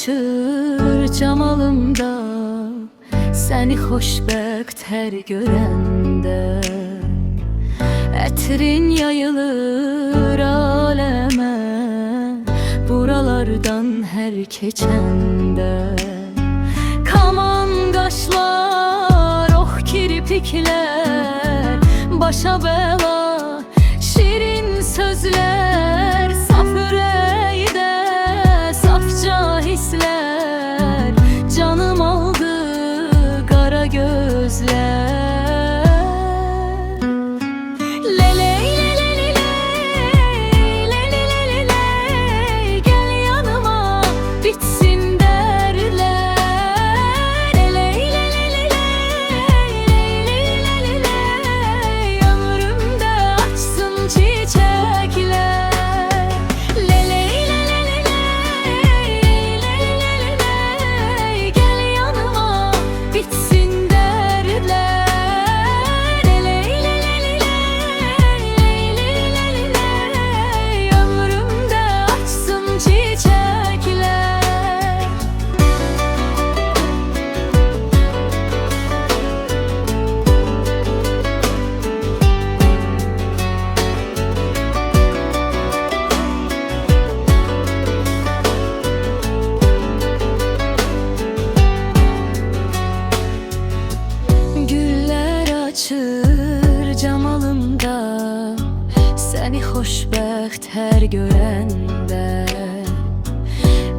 açır camalımda, səni xoşbəxt hər görəndə. Ətrin yayılır aləmə, buralardan hər keçəndə. Kaman qaşlar, ox kirpiklər, başa bəla, şirin sözlər, saf ürəkdə safca hisslər, canım aldı qara gözlər. Açır camalımda, səni xoşbəxt hər görəndə.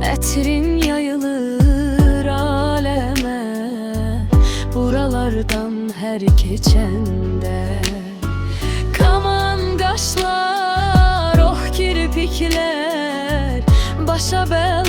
Ətrin yayılır aləmə, buralardan hər keçəndə. Kaman qaşlar, ox kirpiklər, başa bəla,